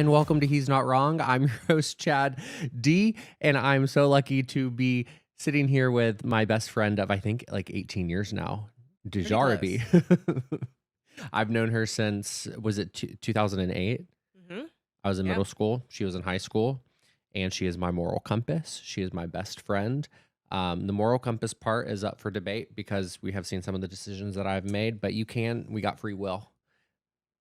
and welcome to He's Not Wrong. I'm your host, Chad D, and I'm so lucky to be sitting here with my best friend of, I think, like 18 years now, Pretty close. Dejarabi. I've known her since, was it 2008? Mhm. I was in Yep. middle school. She was in high school, and she is my moral compass. She is my best friend. The moral compass part is up for debate because we have seen some of the decisions that I've made, but we got free will.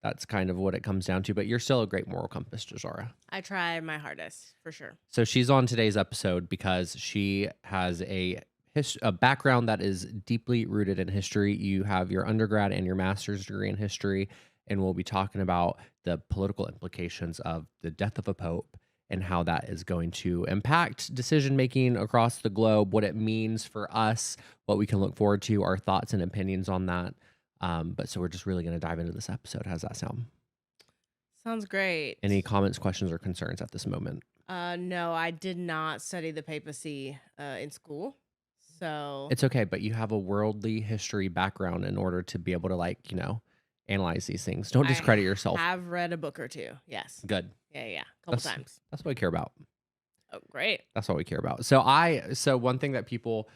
That's kind of what it comes down to, but you're still a great moral compass, Jazara. I try my hardest, for sure. So she's on today's episode because she has a background that is deeply rooted in history. You have your undergrad and your master's degree in history, and we'll be talking about the political implications of the death of a pope and how that is going to impact decision making across the globe, what it means for us, what we can look forward to, our thoughts and opinions on that. But so we're just really going to dive into this episode. How's that sound? Sounds great. Any comments, questions, or concerns at this moment? No, I did not study the papacy in school. So It's okay, but you have a worldly history background in order to be able to, analyze these things. Don't discredit yourself. I have read a book or two. Yes. Good. Yeah. A couple times. That's what we care about. Oh, great. That's what we care about. So one thing that people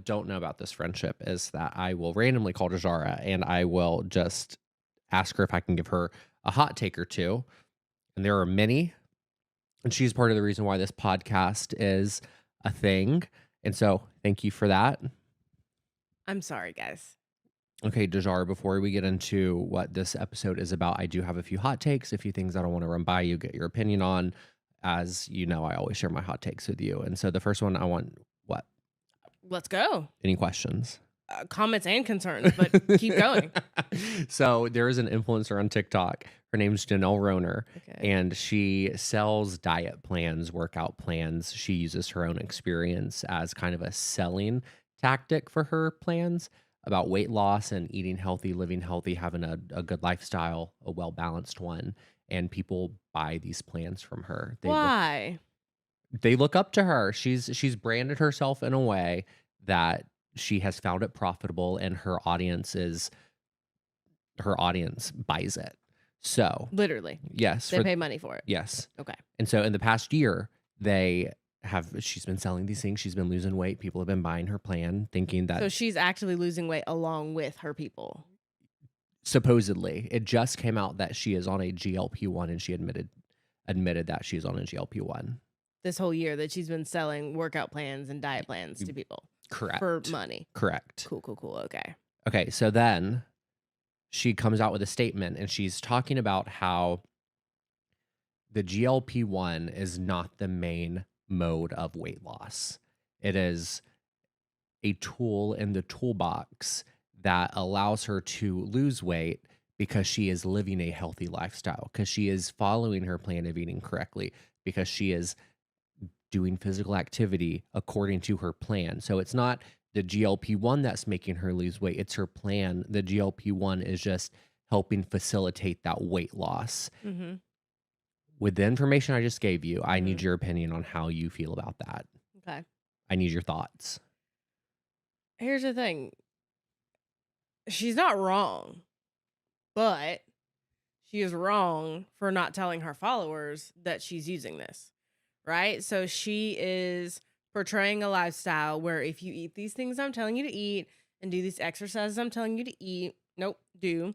don't know about this friendship is that I will randomly call Dejara and I will just ask her if I can give her a hot take or two. And there are many. And she's part of the reason why this podcast is a thing. And so thank you for that. I'm sorry, guys. Okay, Dejara, before we get into what this episode is about, I do have a few hot takes, a few things that I want to run by you, get your opinion on. As you know, I always share my hot takes with you. And so the first one I want, what? Let's go. Any questions? Comments and concerns, but keep going. So there is an influencer on TikTok. Her name's Janelle Roner, Okay. and she sells diet plans, workout plans. She uses her own experience as kind of a selling tactic for her plans about weight loss and eating healthy, living healthy, having a good lifestyle, a well-balanced one. And people buy these plans from her. Why? They look up to her. She's branded herself in a way that she has found it profitable, and her audience buys it. So Literally. yes, They pay money for it. yes. Okay. And so in the past year, she's been selling these things. She's been losing weight. People have been buying her plan, thinking that So she's actually losing weight along with her people. supposedly it just came out that she is on a GLP-1, and she admitted that she's on a GLP-1. This whole year that she's been selling workout plans and diet plans to people. Correct. For money. Correct. Cool. Okay. Okay, so then she comes out with a statement, and she's talking about how the GLP-1 is not the main mode of weight loss. It is a tool in the toolbox that allows her to lose weight because she is living a healthy lifestyle, because she is following her plan of eating correctly, because she is doing physical activity according to her plan. So it's not the GLP-1 that's making her lose weight. It's her plan. The GLP-1 is just helping facilitate that weight loss. Mm-hmm. With the information I just gave you, I need your opinion on how you feel about that. Okay. I need your thoughts. Here's the thing. She's not wrong, but she is wrong for not telling her followers that she's using this, right? So she is portraying a lifestyle where if you eat these things I'm telling you to eat and do these exercises I'm telling you to do,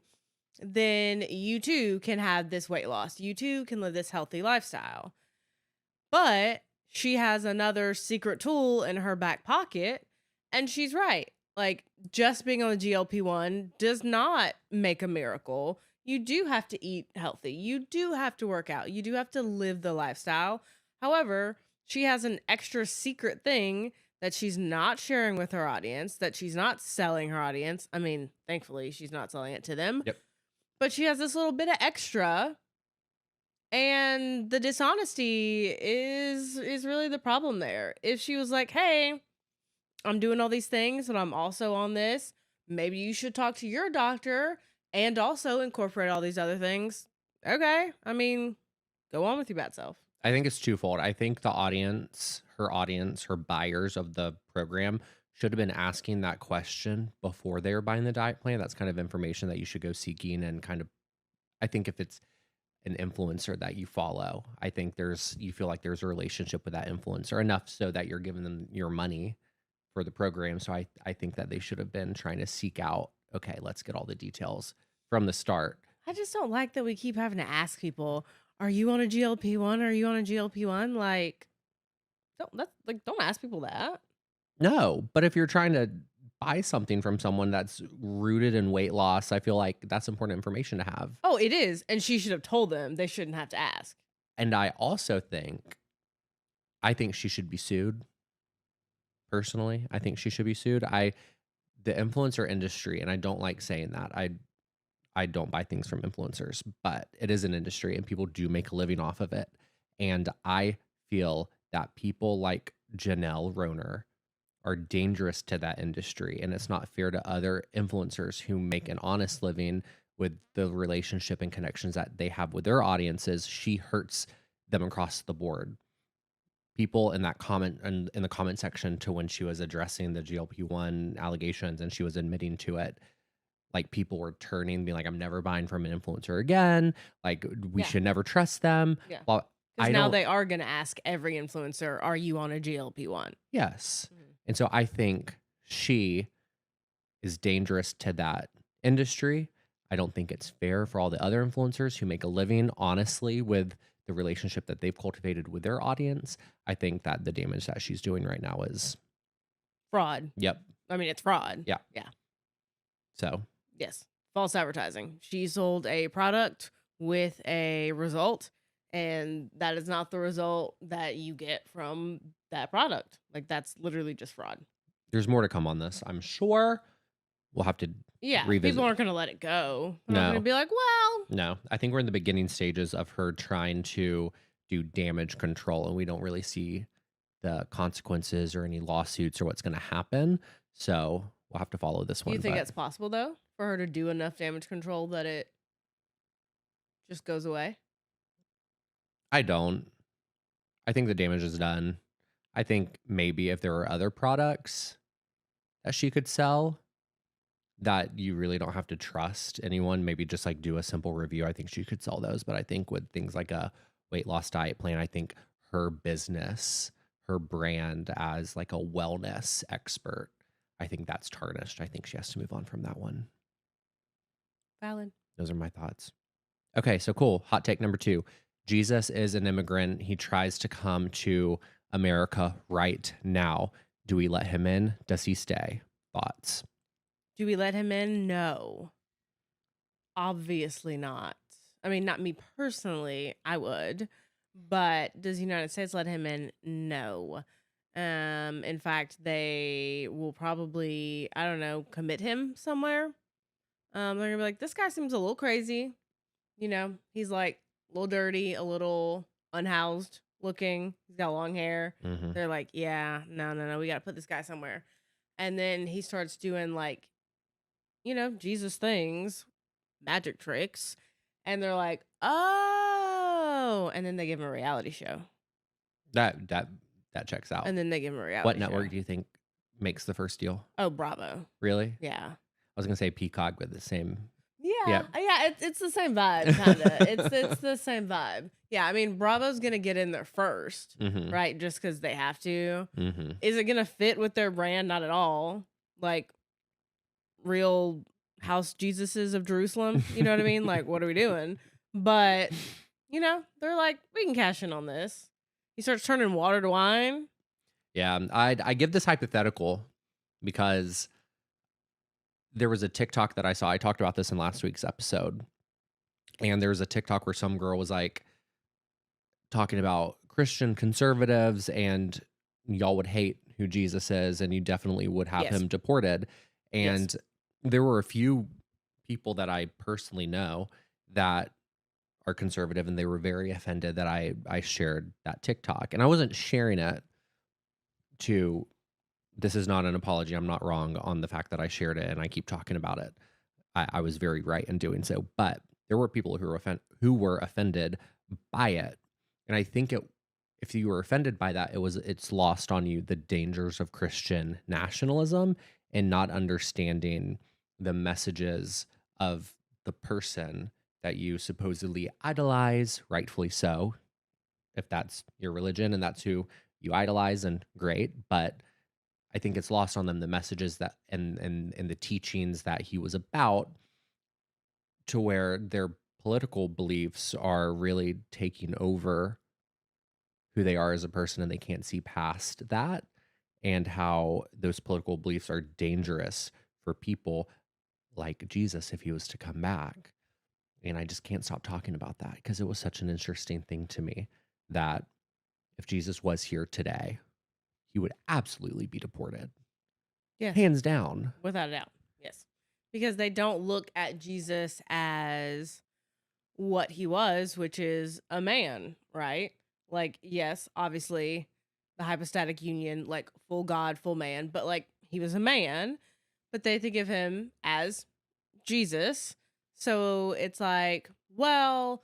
then you too can have this weight loss. You too can live this healthy lifestyle. But she has another secret tool in her back pocket, and she's right. Like, just being on the GLP-1 does not make a miracle. You do have to eat healthy. You do have to work out. You do have to live the lifestyle. However, she has an extra secret thing that she's not sharing with her audience, that she's not selling her audience. I mean, thankfully, she's not selling it to them. Yep. But she has this little bit of extra, and the dishonesty is really the problem there. If she was like, hey, I'm doing all these things, but I'm also on this, maybe you should talk to your doctor and also incorporate all these other things. Okay. I mean, go on with your bad self. I think it's twofold. I think her buyers of the program should have been asking that question before they were buying the diet plan. That's kind of information that you should go seeking, and kind of, I think if it's an influencer that you follow. I think you feel like there's a relationship with that influencer enough so that you're giving them your money for the program. So I think that they should have been trying to seek out, okay, let's get all the details from the start. I just don't like that we keep having to ask people, "Are you on a GLP-1? Are you on a GLP-1?" Like, don't ask people that. No, but if you're trying to buy something from someone that's rooted in weight loss, I feel like that's important information to have. Oh, it is, and she should have told them. They shouldn't have to ask. And I think she should be sued. Personally, I think she should be sued. The influencer industry, and I don't like saying that. I don't buy things from influencers, but it is an industry and people do make a living off of it. And I feel that people like Janelle Roner are dangerous to that industry. And it's not fair to other influencers who make an honest living with the relationship and connections that they have with their audiences. She hurts them across the board. People in that comment and in the comment section to when she was addressing the GLP-1 allegations and she was admitting to it, like people were turning, being like, I'm never buying from an influencer again. Like we Yeah. should never trust them. Yeah. Well, Because I now don't, they are going to ask every influencer, "Are you on a GLP-1?" yes. Mhm. And so I think she is dangerous to that industry. I don't think it's fair for all the other influencers who make a living honestly with the relationship that they've cultivated with their audience. I think that the damage that she's doing right now is, Fraud. yep. I mean, it's fraud. Yeah. Yeah. So Yes. False advertising. She sold a product with a result, and that is not the result that you get from that product. Like, that's literally just fraud. there's more to come on this, I'm sure. We'll have to Yeah. revisit. People aren't going to let it go. They're not No. going to be like, well, No, I think we're in the beginning stages of her trying to do damage control, and we don't really see the consequences or any lawsuits or what's going to happen. So we'll have to follow this do one. you think But it's possible, though, for her to do enough damage control that it just goes away? I don't. I think the damage is done. I think maybe if there were other products that she could sell that you really don't have to trust anyone, maybe just like do a simple review. I think she could sell those. But I think with things like a weight loss diet plan, I think her business, her brand as like a wellness expert, I think that's tarnished. I think she has to move on from that one. Valid. Those are my thoughts. Okay, so cool. Hot take number 2. Jesus is an immigrant. He tries to come to America right now. Do we let him in? Does he stay? Thoughts? Do we let him in? No. Obviously not. I mean, not me personally, I would. But does the United States let him in? No. In fact, they will probably, I don't know, commit him somewhere. They're gonna be like, this guy seems a little crazy. You know, he's like a little dirty, a little unhoused looking. He's got long hair. Mm-hmm. They're like, yeah, no, we gotta put this guy somewhere. And then he starts doing like, you know, Jesus things, magic tricks. And they're like, oh, and then they give him a reality show. That checks out. And then they give him a reality What show. network do you think makes the first deal? Oh, Bravo. Really? Yeah. I was gonna say Peacock with the same. Yeah. It's the same vibe, kind of. it's the same vibe. Yeah, I mean, Bravo's gonna get in there first, Mm-hmm. right? Just because they have to. Mm-hmm. Is it gonna fit with their brand? Not at all. Like real house Jesuses of Jerusalem. You know what I mean? Like, what are we doing? But you know, they're like, we can cash in on this. He starts turning water to wine. Yeah, I give this hypothetical because there was a TikTok that I saw. I talked about this in last week's episode. And there was a TikTok where some girl was like talking about Christian conservatives and y'all would hate who Jesus is and you definitely would have Yes. him deported. Yes. And there were a few people that I personally know that are conservative and they were very offended that I shared that TikTok. And I wasn't sharing it to, this is not an apology. I'm not wrong on the fact that I shared it and I keep talking about it. I was very right in doing so. But there were people who were offended by it. And I think if you were offended by that, it's lost on you the dangers of Christian nationalism and not understanding the messages of the person that you supposedly idolize, rightfully so, if that's your religion and that's who you idolize, and great. But I think it's lost on them the messages that and the teachings that he was about, to where their political beliefs are really taking over who they are as a person, and they can't see past that, and how those political beliefs are dangerous for people like Jesus if he was to come back. And I just can't stop talking about that because it was such an interesting thing to me that if Jesus was here today, he would absolutely be deported. Yes. Hands down. Without a doubt. Yes. Because they don't look at Jesus as what he was, which is a man, right? Like, yes, obviously the hypostatic union, like full God, full man, but like he was a man, but they think of him as Jesus. So it's like, well,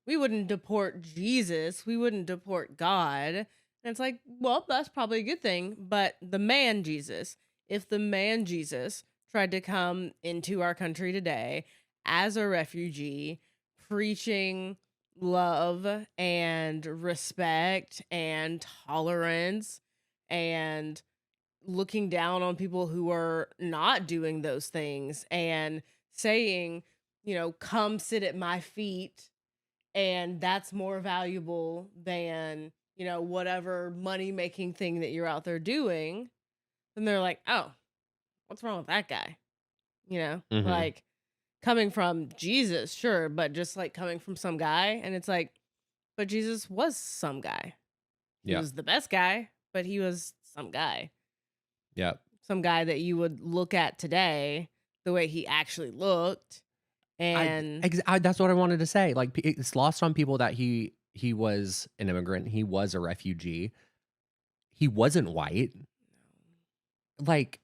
we wouldn't deport Jesus. We wouldn't deport God. And it's like, well, that's probably a good thing. But the man Jesus, if the man Jesus tried to come into our country today as a refugee, preaching love and respect and tolerance and looking down on people who are not doing those things and saying, come sit at my feet, and that's more valuable than, whatever money making thing that you're out there doing, then they're like, oh, what's wrong with that guy? Mhm. Like, coming from Jesus, sure, but just like coming from some guy. And it's like, but Jesus was some guy. He Yeah. was the best guy, but he was some guy. Yeah. Some guy that you would look at today the way he actually looked. And That's what I wanted to say. Like, it's lost on people that he was an immigrant. He was a refugee. He wasn't white. Like,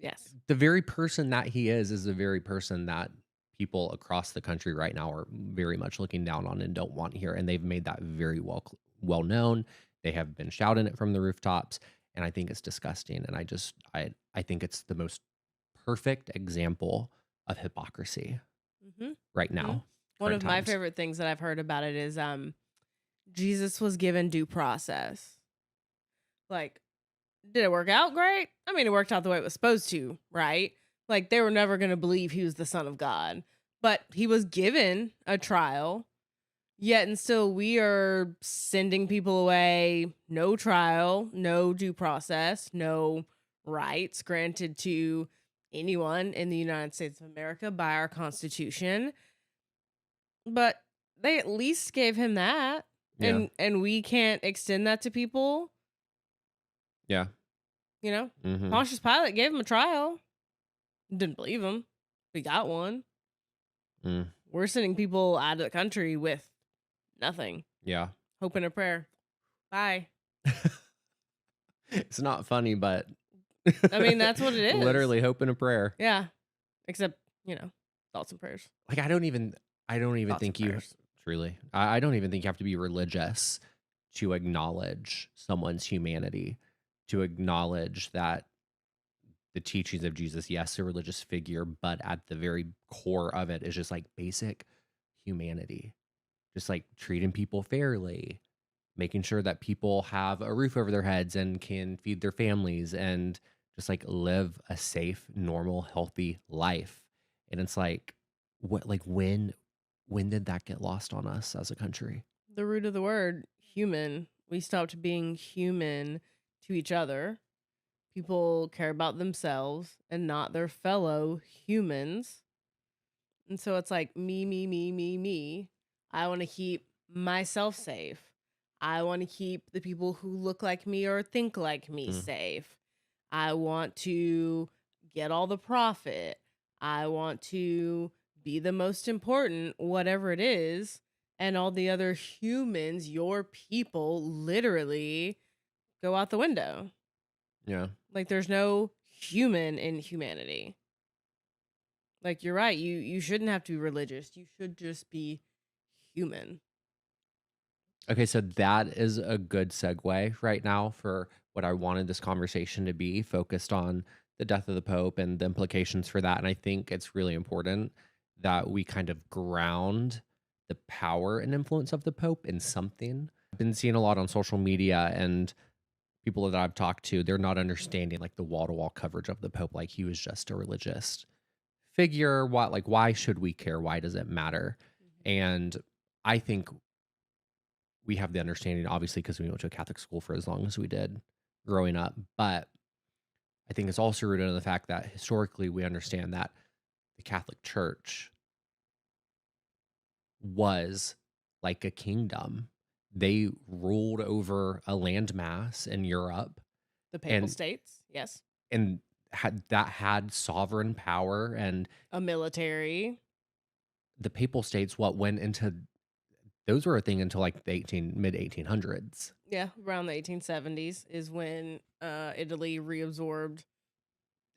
yes. the very person that he is the very person that people across the country right now are very much looking down on and don't want here. And they've made that very well known. They have been shouting it from the rooftops, and I think it's disgusting. And I think it's the most perfect example of hypocrisy Mhm. right Mhm. now, One current of my times. favorite things that I've heard about it is Jesus was given due process. Like, did it work out great? I mean, it worked out the way it was supposed to, right? Like, they were never going to believe he was the son of God, but he was given a trial. Yet and still, we are sending people away, no trial, no due process, no rights granted to anyone in the United States of America by our Constitution. But they at least gave him that, Yeah. and we can't extend that to people. Yeah. You know, Hmm. Pontius Pilate gave him a trial, didn't believe him. We got one. Mm. We're sending people out of the country with nothing, Yeah. hope and a prayer. Bye. It's not funny, but I mean, that's what it is. literally hope and a prayer. Yeah. Except, thoughts and prayers. Like, I don't even Thoughts and think you prayers. truly, I don't even think you have to be religious to acknowledge someone's humanity, to acknowledge that the teachings of Jesus, yes, a religious figure, but at the very core of it is just like basic humanity, just like treating people fairly, making sure that people have a roof over their heads and can feed their families and just like live a safe, normal, healthy life. And it's like, what, like when did that get lost on us as a country? The root of the word, human. We stopped being human to each other. People care about themselves and not their fellow humans. And so it's like me, me, me, me, me. I want to keep myself safe. I want to keep the people who look like me or think like me Mm, safe. I want to get all the profit. I want to be the most important, whatever it is. And all the other humans, your people, literally go out the window. yeah. Like, there's no human in humanity. Like, you're right. You shouldn't have to be religious. You should just be human. Okay, so that is a good segue right now for what I wanted this conversation to be, focused on the death of the Pope and the implications for that. And I think it's really important that we kind of ground the power and influence of the Pope in something. I've been seeing a lot on social media and people that I've talked to, they're not understanding like the wall to wall coverage of the Pope. Like he was just a religious figure. What, like, why should we care? Why does it matter? Mhm. And I think we have the understanding, obviously, because we went to a Catholic school for as long as we did growing up. But I think it's also rooted in the fact that historically we understand that the Catholic Church was like a kingdom. They ruled over a landmass in Europe The Papal and States, yes. had sovereign power, and A military. the Papal States what went into those were a thing until like the mid 1800s. Yeah, around the 1870s is when Italy reabsorbed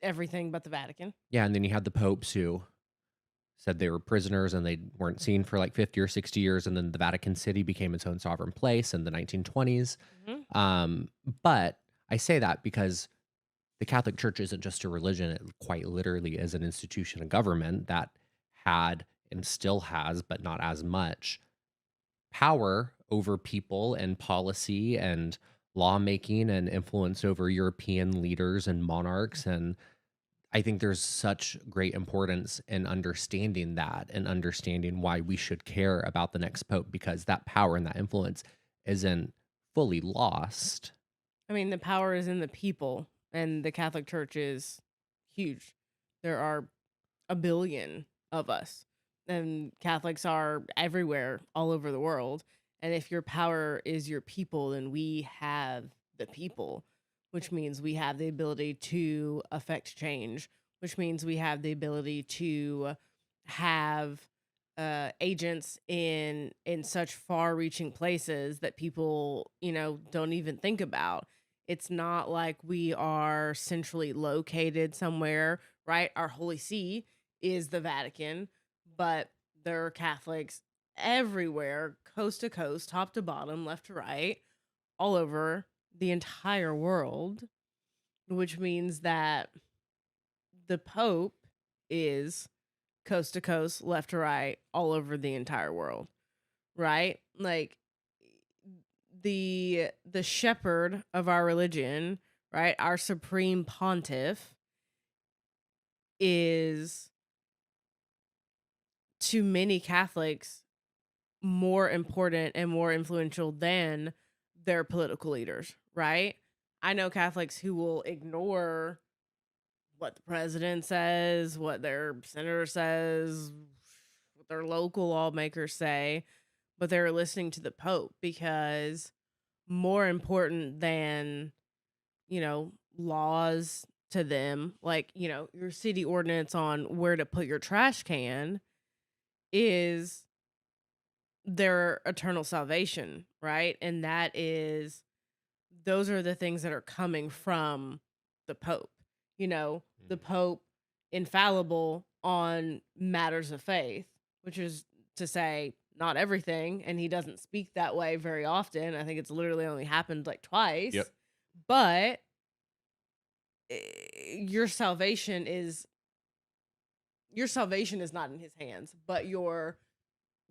everything but the Vatican. Yeah, and then you had the popes who said they were prisoners and they weren't seen for like 50 or 60 years, and then the Vatican City became its own sovereign place in the 1920s. Mhm. Um, but I say that because the Catholic Church isn't just a religion, it quite literally is an institution of government that had and still has, but not as much power over people and policy and lawmaking and influence over European leaders and monarchs. And I think there's such great importance in understanding that and understanding why we should care about the next pope, because that power and that influence isn't fully lost. I mean, the power is in the people, and the Catholic Church is huge. There are a billion of us, and Catholics are everywhere, all over the world. And if your power is your people, then we have the people, which means we have the ability to affect change, which means we have the ability to have agents in such far-reaching places that people, don't even think about. It's not like we are centrally located somewhere, right? Our Holy See is the Vatican, but there are Catholics everywhere, coast to coast, top to bottom, left to right, all over the entire world, which means that the Pope is coast to coast, left to right, all over the entire world, right? Like the shepherd of our religion, right? Our supreme pontiff is to many Catholics more important and more influential than their political leaders, right? I know Catholics who will ignore what the president says, what their senator says, what their local lawmakers say, but they're listening to the Pope because more important than, laws to them, like, your city ordinance on where to put your trash can is their eternal salvation, right? And those are the things that are coming from the Pope. The Mhm. Pope infallible on matters of faith, which is to say not everything, and he doesn't speak that way very often. I think it's literally only happened like Yep. twice. But your salvation is not in his hands, but your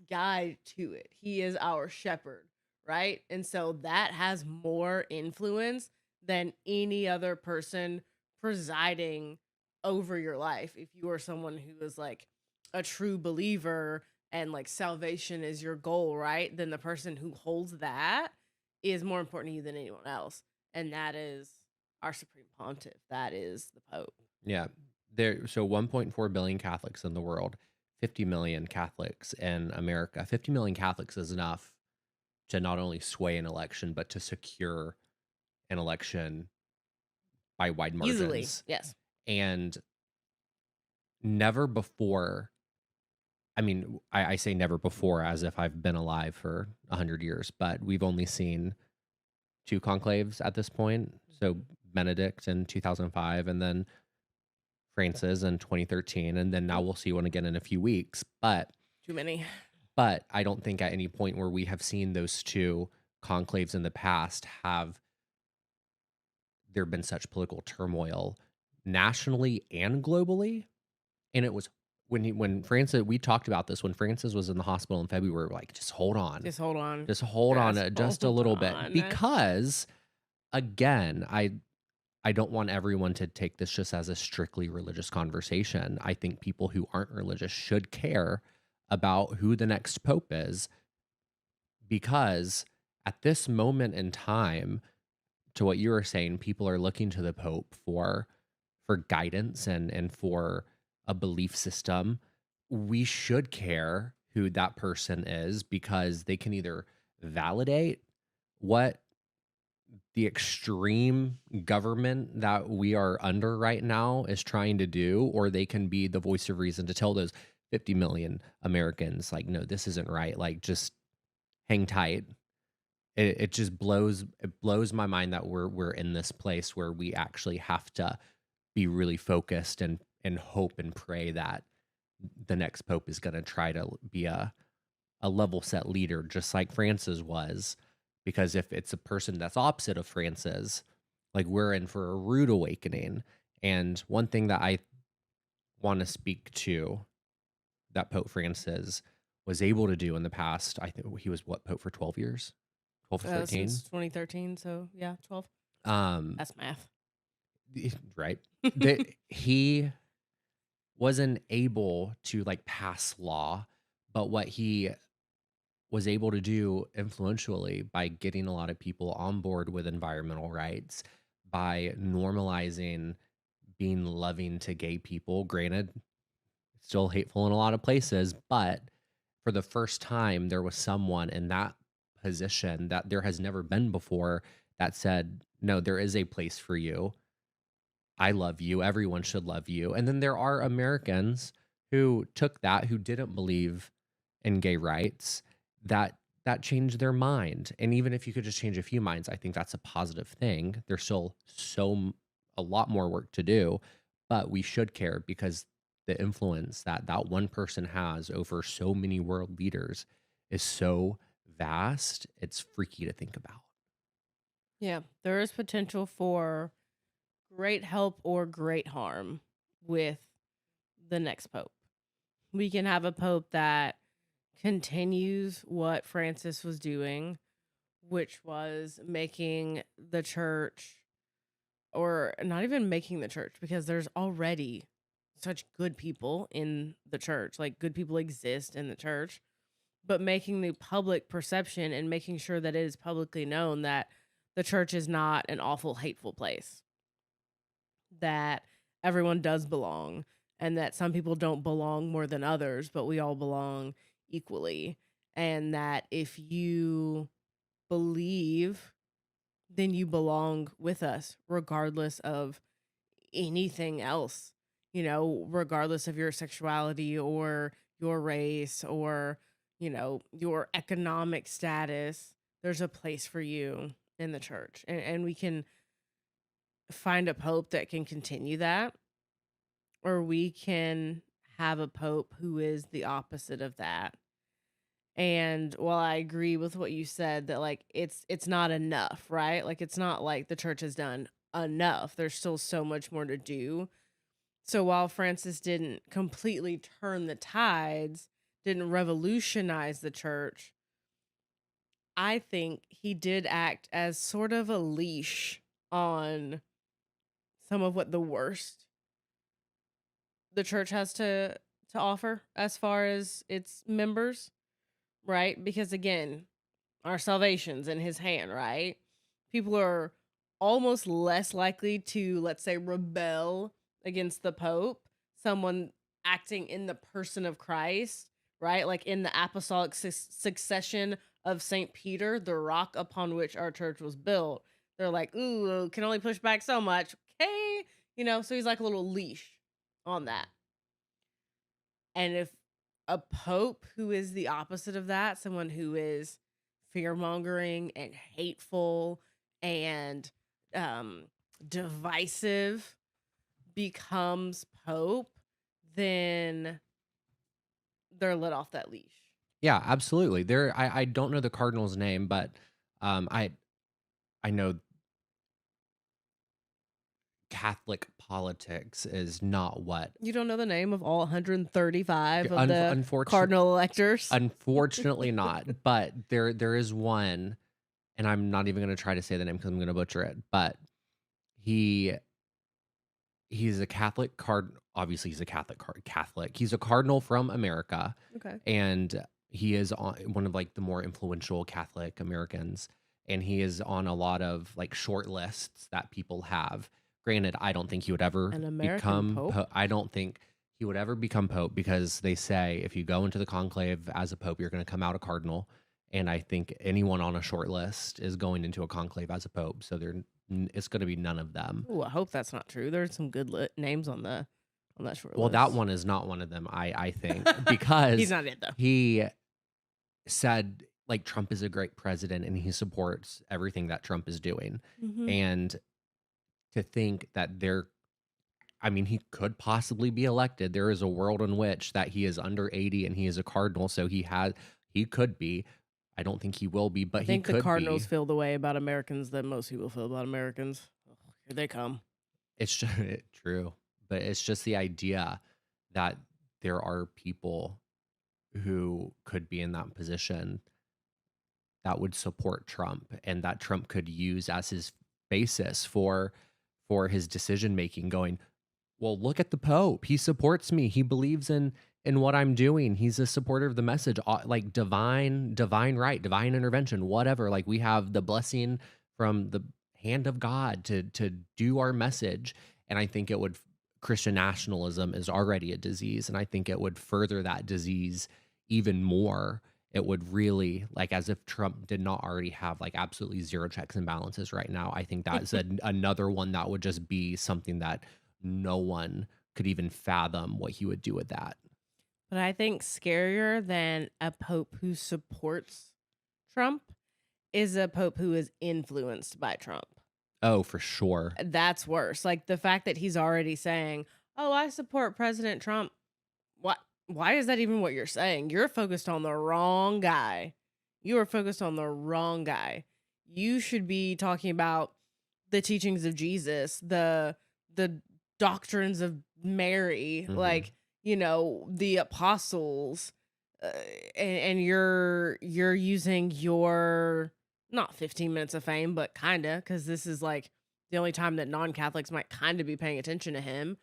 guide to it. He is our shepherd, right? And so that has more influence than any other person presiding over your life. If you are someone who is like a true believer and like salvation is your goal, right? Then the person who holds that is more important to you than anyone else. And that is our supreme pontiff. That is the Pope. Yeah. So 1.4 billion Catholics in the world, 50 million Catholics in America. 50 million Catholics is enough to not only sway an election, but to secure an election by wide Easily. margins. Yes. And never before, I mean, I say never before as if I've been alive for 100 years, but we've only seen two conclaves at this point. So Mhm. Benedict in 2005, and then Francis in 2013, and then now Mhm. we'll see one again in a few weeks. Too many. But I don't think at any point where we have seen those two conclaves in the past have there been such political turmoil nationally and globally. And it was when Francis, we talked about this when Francis was in the hospital in February, we're like, Just hold on. just hold on Just just a hold little bit, on. because again, I don't want everyone to take this just as a strictly religious conversation. I think people who aren't religious should care about who the next pope is, because at this moment in time, to what you were saying, people are looking to the pope for guidance and for a belief system. We should care who that person is, because they can either validate what the extreme government that we are under right now is trying to do, or they can be the voice of reason to tell those 50 million Americans, like, no, this isn't right. Like, just hang tight. It blows my mind that we're in this place where we actually have to be really focused and hope and pray that the next pope is going to try to be a level set leader, just like Francis was. Because if it's a person that's opposite of Francis, like, we're in for a rude awakening. And one thing that I want to speak to that Pope Francis was able to do in the past, I think he was what, Pope for 12 years, 12 or 13. Since 2013, so yeah, 12. Um, That's math. right. That he wasn't able to like pass law, but what he was able to do influentially by getting a lot of people on board with environmental rights, by normalizing being loving to gay people. Granted, it's still hateful in a lot of places, but for the first time, there was someone in that position that there has never been before that said, no, there is a place for you. I love you. Everyone should love you. And then there are Americans who took that, who didn't believe in gay rights, that changed their mind. And even if you could just change a few minds, I think that's a positive thing. There's still a lot more work to do, but we should care, because the influence that that one person has over so many world leaders is so vast. It's freaky to think about. Yeah, there is potential for great help or great harm with the next pope. We can have a pope that continues what Francis was doing, which was making the church, or not even making the church, because there's already such good people in the church. Like, good people exist in the church, but making the public perception and making sure that it is publicly known that the church is not an awful, hateful place, that everyone does belong, and that some people don't belong more than others, but we all belong equally. And that if you believe, then you belong with us, regardless of anything else, regardless of your sexuality or your race or, your economic status. There's a place for you in the church. And we can find a pope that can continue that, or we can have a pope who is the opposite of that. And while I agree with what you said, that like it's not enough, right? Like, it's not like the church has done enough. There's still so much more to do. So while Francis didn't completely turn the tides, didn't revolutionize the church, I think he did act as sort of a leash on some of what the worst the church has to offer as far as its members, right? Because again, our salvation's in his hand, right? People are almost less likely to, let's say, rebel against the Pope, someone acting in the person of Christ, right? Like in the apostolic succession of St. Peter, the rock upon which our church was built. They're like, ooh, can only push back so much. Okay. So he's like a little leash on that. And if a pope who is the opposite of that, someone who is fear mongering and hateful and divisive, becomes pope, then they're let off that leash. Yeah, absolutely. I don't know the cardinal's name, but I know Catholic politics is not what You don't know the name of all 135 of un- the unfortunate cardinal electors? unfortunately not, but there is one, and I'm not even going to try to say the name because I'm going to butcher it, but he he's a Catholic card obviously he's a Catholic. He's a cardinal from America, Okay. and he is on one of like the more influential Catholic Americans, and he is on a lot of like short lists that people have. Granted, I don't think he would ever An American become pope? I don't think he would ever become pope because they say if you go into the conclave as a pope, you're going to come out a cardinal. And I think anyone on a short list is going into a conclave as a pope, so it's going to be none of them. Ooh, I hope that's not true. There's some good names on that short Well, that list. one is not one of them, I think, because He's not it though. he said like Trump is a great president and he supports everything that Trump is doing. Mhm. And to think that I mean, he could possibly be elected. There is a world in which that he is under 80 and he is a cardinal, so he could be. I don't think he will be, I but he think the could be. Cardinals feel the way about Americans that most people feel about Americans. Ugh, here they come. It's just true, but it's just the idea that there are people who could be in that position that would support Trump and that Trump could use as his basis for his decision making going, well, look at the Pope. He supports me. He believes in what I'm doing. He's a supporter of the message, like divine right, divine intervention, whatever. Like we have the blessing from the hand of God to do our message. And I think Christian nationalism is already a disease, and I think it would further that disease even more. It would really, like, as if Trump did not already have like absolutely zero checks and balances right now. I think that's another one that would just be something that no one could even fathom what he would do with that. But I think scarier than a pope who supports Trump is a pope who is influenced by Trump. Oh, for sure. That's worse. Like the fact that he's already saying, "Oh, I support President Trump." What? Why is that even what you're saying? You're focused on the wrong guy. You are focused on the wrong guy. You should be talking about the teachings of Jesus, the doctrines of Mary, Mhm. like, the apostles, uh, and you're using your not 15 minutes of fame, but kind of, cuz this is like the only time that non-Catholics might kind of be paying attention to him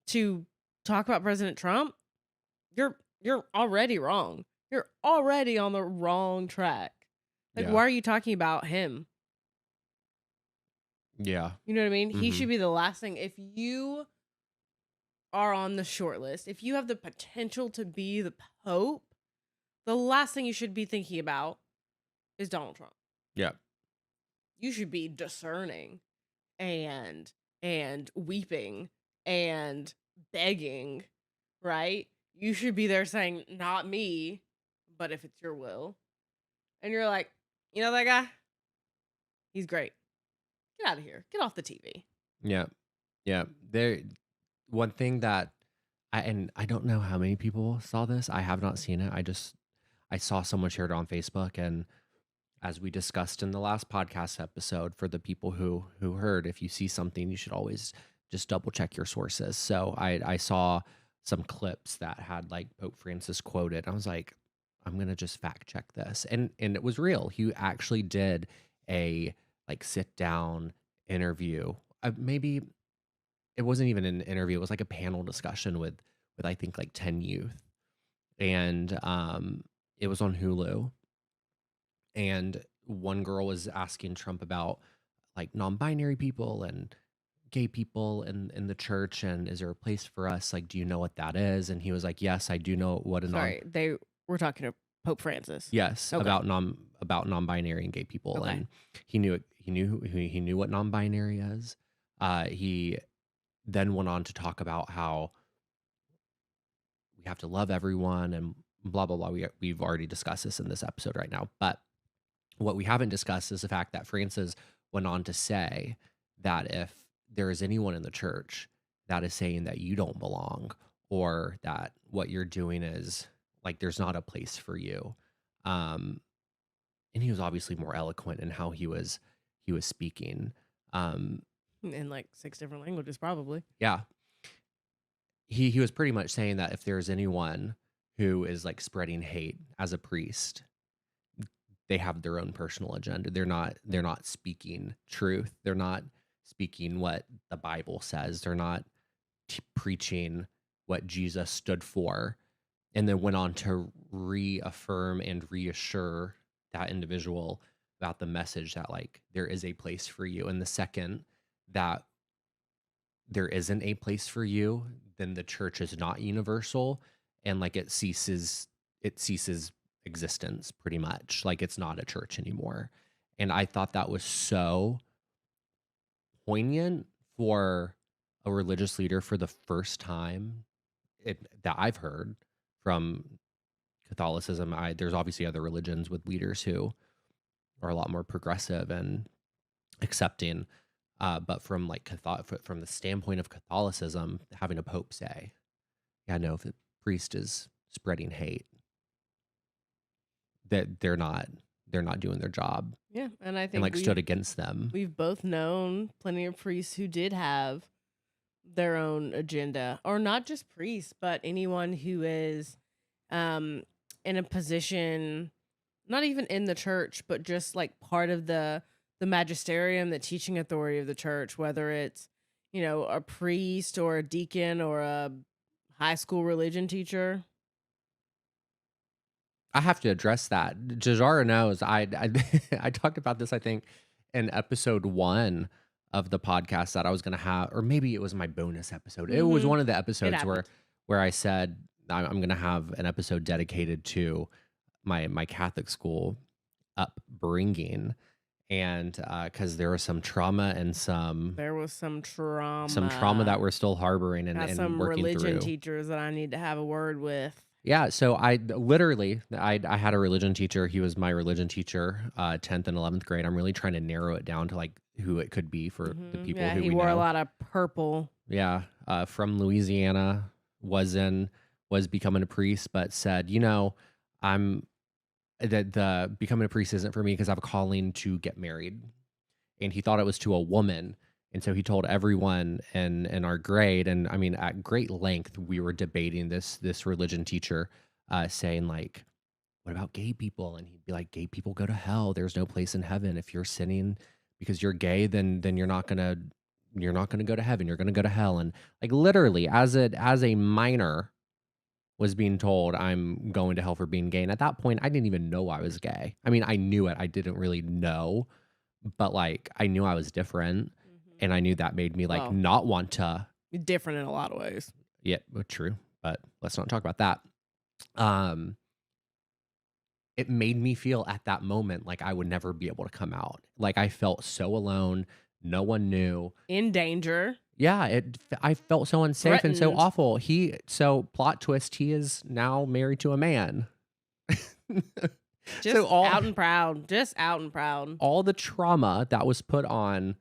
to talk about President Trump. You're already wrong. You're already on the wrong track. Like, Yeah. why are you talking about him? Yeah. You know what I mean? He should Mhm. be the last thing. If you are on the short list, if you have the potential to be the Pope, the last thing you should be thinking about is Donald Trump. Yeah. You should be discerning and weeping and begging, right? You should be there saying, "Not me, but if it's your will." And you're like, "You know that guy? He's great. Get out of here. Get off the TV." Yeah. Yeah. One thing that I don't know how many people saw this. I have not seen it. I saw someone shared it on Facebook, and as we discussed in the last podcast episode, for the people who heard, if you see something, you should always just double check your sources. So I saw some clips that had like Pope Francis quoted. I was like, I'm gonna just fact check this, and it was real. He actually did a like sit down interview. Maybe it wasn't even an interview. It was like a panel discussion with I think like 10 youth, and it was on Hulu, and one girl was asking Trump about like non-binary people and gay people in the church, and is there a place for us? Like, do you know what that is? And he was like, yes, I do know what a non Sorry, they were talking to Pope Francis. yes Okay. about non-binary and gay people, Okay. and he knew it. He knew what non-binary is. He then went on to talk about how we have to love everyone and blah blah blah. We've already discussed this in this episode right now, but what we haven't discussed is the fact that Francis went on to say that if there is anyone in the church that is saying that you don't belong, or that what you're doing is like there's not a place for you, um, and he was obviously more eloquent in how he was speaking. Um, in like 6 different languages, probably. Yeah. He was pretty much saying that if there's anyone who is like spreading hate as a priest, they have their own personal agenda. They're not speaking truth. They're not speaking what the Bible says. They're not preaching what Jesus stood for, and then went on to reaffirm and reassure that individual about the message that like there is a place for you. And the second that there isn't a place for you, then the church is not universal, and like it ceases existence pretty much. Like it's not a church anymore. And I thought that was so poignant for a religious leader for the first time that I've heard from Catholicism. There's obviously other religions with leaders who are a lot more progressive and accepting, but from like from the standpoint of Catholicism, having a pope say, "Yeah, no, if the priest is spreading hate, that they're not doing their job," Yeah, and I and think like stood against them. we've both known plenty of priests who did have their own agenda, or not just priests, but anyone who is um in a position, not even in the church, but just like part of the magisterium, the teaching authority of the church, whether it's, a priest or a deacon or a high school religion teacher. I have to address that. Jajara knows. I talked about this, I think, in episode 1 of the podcast that I was gonna have, or maybe it was my bonus episode. It was Mhm. one of the It episodes where happened. I said I'm gonna have an episode dedicated to my Catholic school upbringing, and because there was some trauma and There was some some trauma that trauma. we're still harboring and Got and some working religion through. teachers that I need to have a word with. Yeah, so I literally I had a religion teacher. He was my religion teacher, 10th and 11th grade. I'm really trying to narrow it down to like who it could be for the people Yeah, who he we wore a know. lot of purple. Yeah, from Louisiana, was becoming a priest, but said, I'm the becoming a priest isn't for me because I have a calling to get married, and he thought it was to a woman. And so he told everyone in our grade, and I mean at great length, we were debating this religion teacher, saying like, "What about gay people?" And he'd be like, "Gay people go to hell. There's no place in heaven. If you're sinning because you're gay, then you're not gonna go to heaven. You're gonna go to hell." And like literally, as a minor, was being told I'm going to hell for being gay. And at that point, I didn't even know I was gay. I mean, I knew it. I didn't really know, but like I knew I was different, Mhm. and I knew that made me like Well, not want to. different in a lot of ways. Yeah, well, true, but let's not talk about that. Um, it made me feel at that moment like I would never be able to come out. Like I felt so alone. No one knew. In danger, Yeah, I felt so unsafe and so threatened, awful. So plot twist, he is now married to a man. So just out and proud, just out and proud. all the trauma that was put on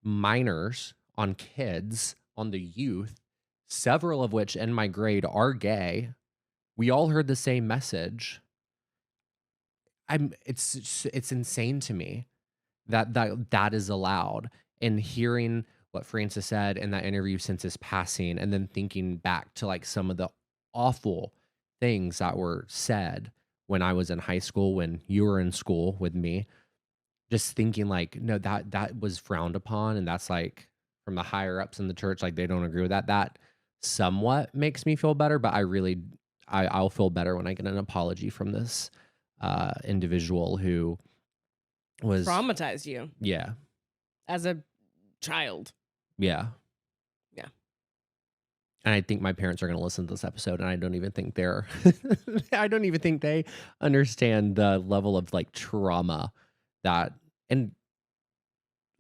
minors, on kids, on the youth, several of which in my grade are gay. We all heard the same message. It's insane to me that is allowed. And hearing what Francis said in that interview since his passing, and then thinking back to like some of the awful things that were said when I was in high school, when you were in school with me, just thinking like, no, that was frowned upon, and that's like from the higher ups in the church, like they don't agree with that. That somewhat makes me feel better, but I'll feel better when I get an apology from this individual who was, Traumatized you yeah, as a child. yeah. Yeah. And I think my parents are going to listen to this episode, and I don't even think they're, I don't even think they understand the level of like trauma that, and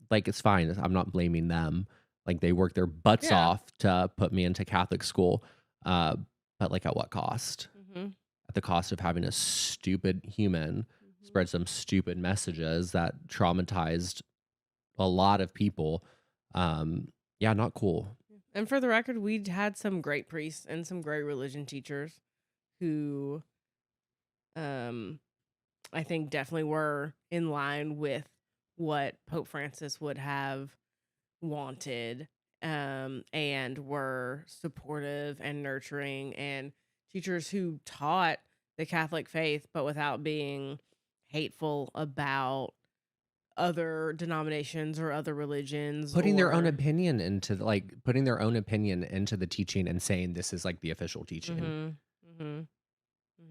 like it's fine. I'm not blaming them. Like they worked their butts Yeah. off to put me into Catholic school, uh, but like at what cost? Mhm. At the cost of having a stupid human Mhm. spread some stupid messages that traumatized a lot of people. Yeah, not cool. And for the record, we'd had some great priests and some great religion teachers who um I think definitely were in line with what Pope Francis wanted, and were supportive and nurturing, and teachers who taught the Catholic faith, but without being hateful about other denominations or other religions Putting their own or opinion into putting their own opinion into the teaching and saying this is like the official teaching. mhm, mhm,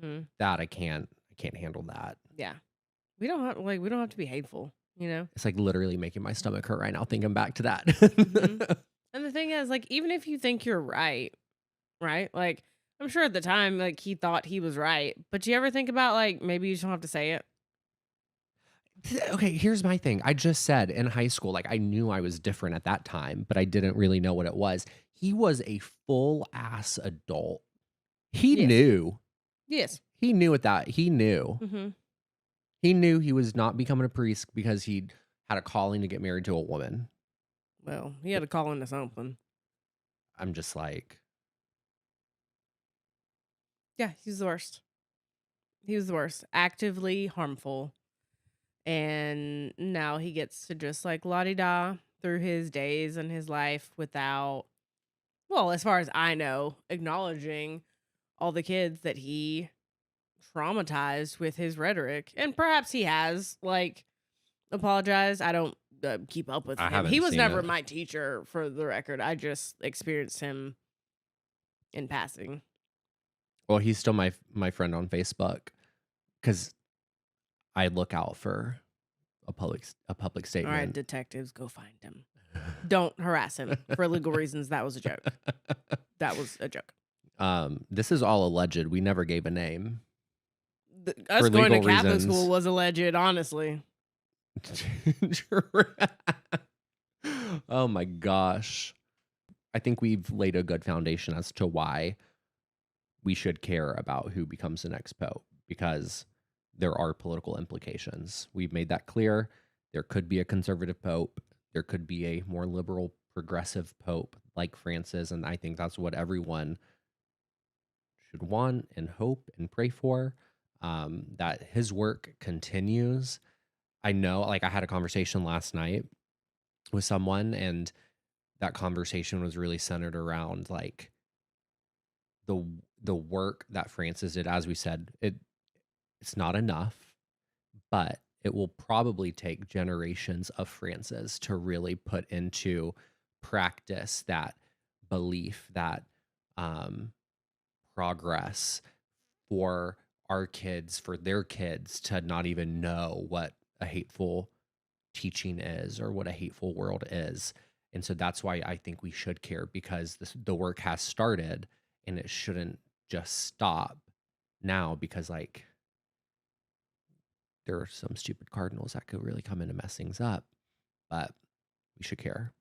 mhm. That I can't handle that. Yeah. We don't have to be hateful, you know? It's like literally making my stomach hurt right now thinking back to Mhm. that. And the thing is, like, even if you think you're right, right? Like, I'm sure at the time, like, he thought he was right, but you ever think about, like, maybe you just don't have to say it? Okay, here's my thing. I just said in high school, like I knew I was different at that time, but I didn't really know what it was. He was a full ass adult. He Yes. knew. Yes. He knew at that. He knew. Mhm. He knew he was not becoming a priest because he had a calling to get married to a woman. Well, he had to call into something. I'm just like, Yeah, he's the worst. He was the worst. Actively harmful. And now he gets to just like la di da through his days and his life without, well, as far as I know, acknowledging all the kids that he traumatized with his rhetoric. And perhaps he has like apologized. I don't keep up with I him. He haven't was seen never it. my teacher, for the record. I just experienced him in passing. Well, he's still my friend on Facebook because I look out for a public All right, statement. detectives, go find him. Don't harass him for legal reasons. That was a joke. That was a joke. This is all alleged. We never gave a name Us for going to legal Catholic school reasons. was alleged, honestly. Oh my gosh. I think we've laid a good foundation as to why we should care about who becomes the next pope because there are political implications. We've made that clear. There could be a conservative pope, there could be a more liberal, progressive pope like Francis. And I think that's what everyone should want and hope and pray for, that his work continues. I know, like, I had a conversation last night with someone, and that conversation was really centered around like the the work that Francis did. As we said, it's not enough, but it will probably take generations of Francis to really put into practice that belief, that um, progress for our kids, for their kids to not even know what a hateful teaching is or what a hateful world is. And so that's why I think we should care because the work has started and it shouldn't just stop now because like there are some stupid cardinals that could really come in and mess things up, but we should care.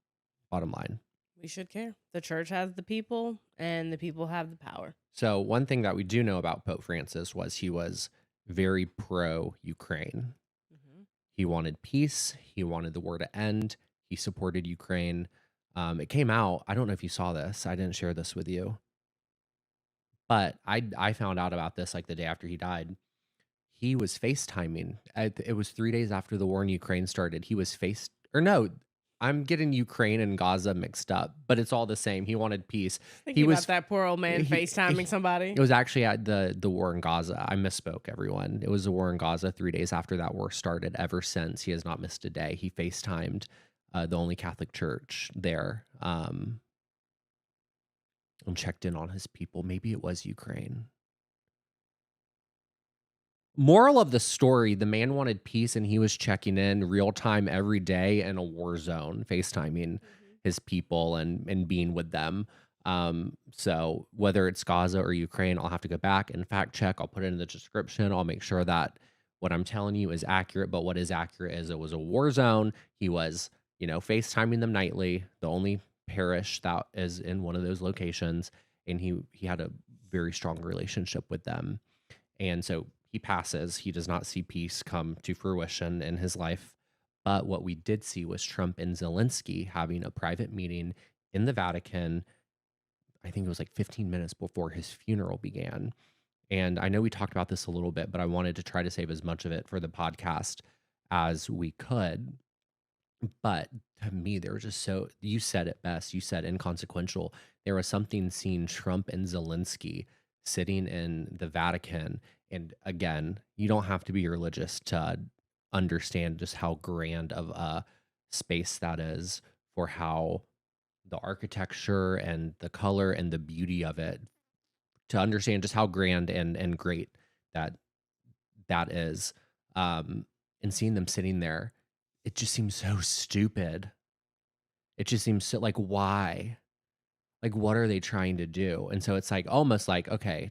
Bottom line. We should care. The church has the people, and the people have the power. So one thing that we do know about Pope Francis was he was very pro Ukraine. Hmm. He wanted peace. He wanted the war to end. He supported Ukraine. It came out. I don't know if you saw this. I didn't share this with you, but I found out about this like the day after he died. He was FaceTiming. It was 3 days after the war in Ukraine started. He was or no, I'm getting Ukraine and Gaza mixed up, but it's all the same. He wanted peace. He Thinking about was that poor old man he, FaceTiming somebody. it was actually at the war in Gaza. I misspoke, everyone. It was the war in Gaza 3 days after that war started. Ever since, he has not missed a day. He FaceTimed the only Catholic church there, and checked in on his people. Maybe it was Ukraine. Moral of the story, the man wanted peace and he was checking in real time every day in a war zone, FaceTiming Mhm. his people and being with them. So whether it's Gaza or Ukraine, I'll have to go back and fact check. I'll put it in the description. I'll make sure that what I'm telling you is accurate. But what is accurate is it was a war zone. He was, FaceTiming them nightly, the only parish that is in one of those locations, and he had a very strong relationship with them. And so he passes. He does not see peace come to fruition in his life. But what we did see was Trump and Zelensky having a private meeting in the Vatican. I think it was like 15 minutes before his funeral began. And I know we talked about this a little bit, but I wanted to try to save as much of it for the podcast as we could. But to me, they were just so, you said it best. You said inconsequential. There was something seeing Trump and Zelensky sitting in the Vatican. And again, you don't have to be religious to understand just how grand of a space that is, for how the architecture and the color and the beauty of it, to understand just how grand and great that that is. Um, and seeing them sitting there, it just seems so stupid. It just seems so, like, why? Like, what are they trying to do? And so it's like almost like, okay,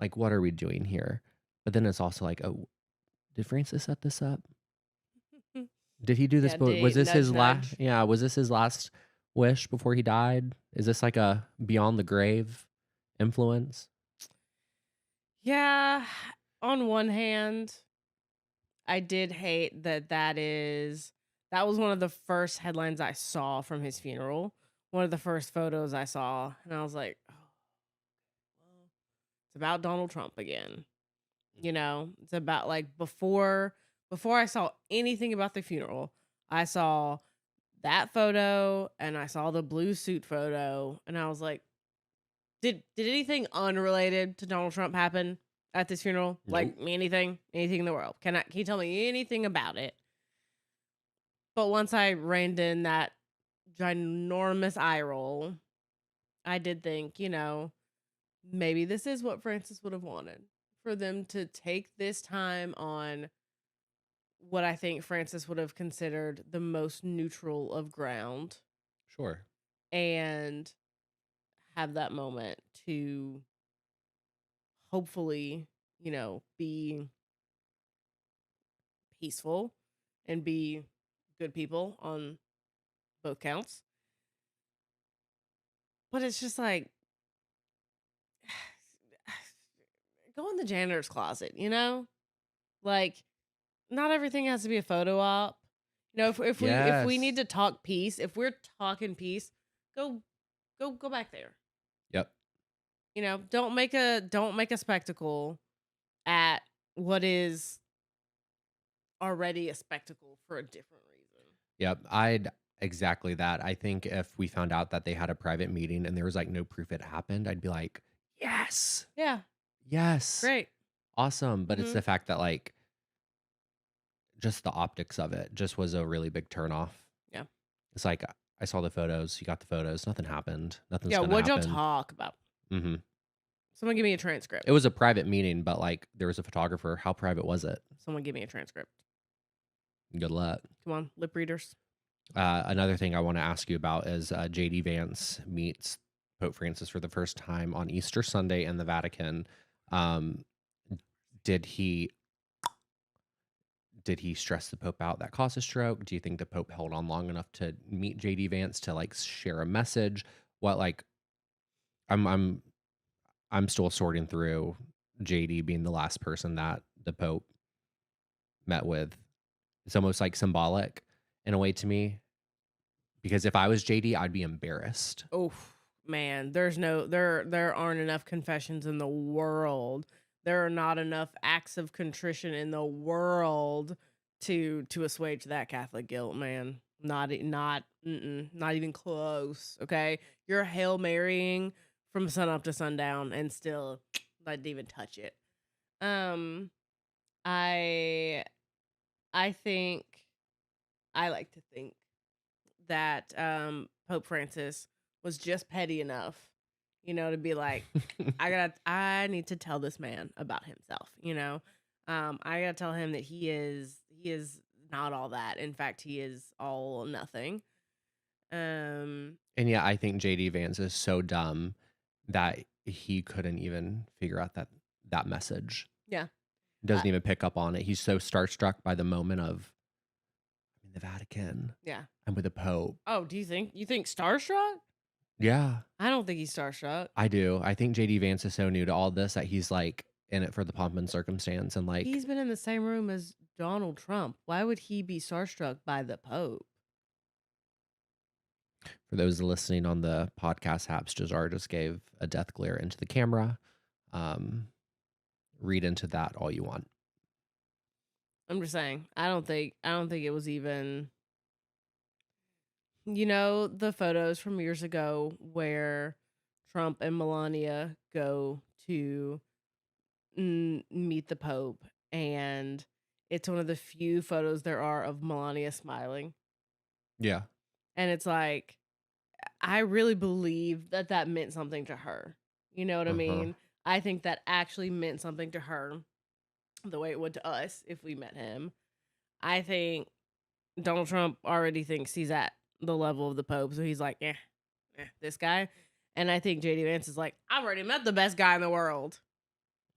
like, what are we doing here? But then it's also like, oh, did Francis set this up? Did he do this? Yeah, Was this nudge, his last? nudge. Yeah, was this his last wish before he died? Is this like a beyond the grave influence? Yeah, on one hand, I did hate that that was one of the first headlines I saw from his funeral. One of the first photos I saw, and I was like, "Oh, well, it's about Donald Trump again." It's about like before I saw anything about the funeral, I saw that photo and I saw the blue suit photo, and I was like, did anything unrelated to Donald Trump happen at this funeral? Like Nope. anything in the world? Can you tell me anything about it? But once I reined in that ginormous eye roll, I did think, maybe this is what Francis would have wanted, for them to take this time on what I think Francis would have considered the most neutral of ground, Sure. and have that moment to hopefully, be peaceful and be good people on both counts. But it's just like, go in the janitor's closet. Like, not everything has to be a photo op. If we need Yes. to talk peace, if we're talking peace, go go back there. Yep. Don't make a spectacle at what is already a spectacle for a different reason. Yep. I'd exactly that. I think if we found out that they had a private meeting and there was like no proof it happened, I'd be like, yes, Yeah, yes, great. awesome. But it's Mhm. the fact that like just the optics of it just was a really big turnoff. Yeah. It's like I saw the photos, you got the photos, nothing happened, nothing's Yeah, gonna what'd y'all happen. talk about? Hmm. Someone give me a transcript. It was a private meeting, but like there was a photographer. How private was it? Someone give me a transcript. Good luck. Come on, lip readers. Another thing I want to ask you about is JD Vance meets Pope Francis for the first time on Easter Sunday in the Vatican. Um, did he stress the Pope out that caused a stroke? Do you think the Pope held on long enough to meet JD Vance to like share a message? What like I'm I'm I'm still sorting through JD being the last person that the Pope met with. It's almost like symbolic in a way to me, because if I was JD, I'd be embarrassed. Oh man, there aren't enough confessions in the world. There are not enough acts of contrition in the world to assuage that Catholic guilt, man. Not even close. Okay, you're Hail Marying from sun up to sundown and still not even touch it. Um, I I think I like to think that Pope Francis was just petty enough, to be like, I need to tell this man about himself. I gotta tell him that he is not all that. In fact, he is all nothing. Um, And yeah, I think JD Vance is so dumb that he couldn't even figure out that message. yeah, Doesn't uh, even pick up on it. He's so starstruck by the moment of I'm in the Vatican. yeah. I'm with the Pope. Oh, do you think starstruck? Yeah, I don't think he's starstruck. I do. I think JD Vance is so new to all this that he's like in it for the pomp and circumstance. And like He's been in the same room as Donald Trump. Why would he be starstruck by the Pope? for those listening on the podcast apps, Jazar just gave a death glare into the camera. Um, read into that all you want. I'm just saying. I don't think it was even You know, the photos from years ago where Trump and Melania go to meet the Pope, and it's one of the few photos there are of Melania smiling. Yeah. And it's like, I really believe that that meant something to her. You know what I Uh-huh. mean? I think that actually meant something to her the way it would to us if we met him. I think Donald Trump already thinks he's at the level of the Pope, so he's like, this guy. And I think JD Vance is like, I've already met the best guy in the world.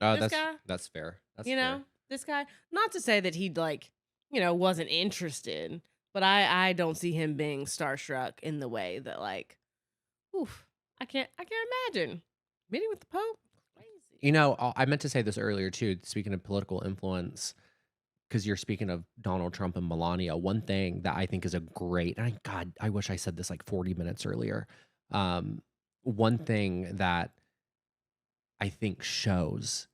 This That's guy, that's fair. That's you fair. know, this guy. Not to say that he'd like, wasn't interested, but I don't see him being starstruck in the way that like, oof, I can't imagine meeting with the Pope. Crazy. I meant to say this earlier too, speaking of political influence, because you're speaking of Donald Trump and Melania. One thing that I think is a great, and God, I wish I said this like 40 minutes earlier. Um, One thing that I think shows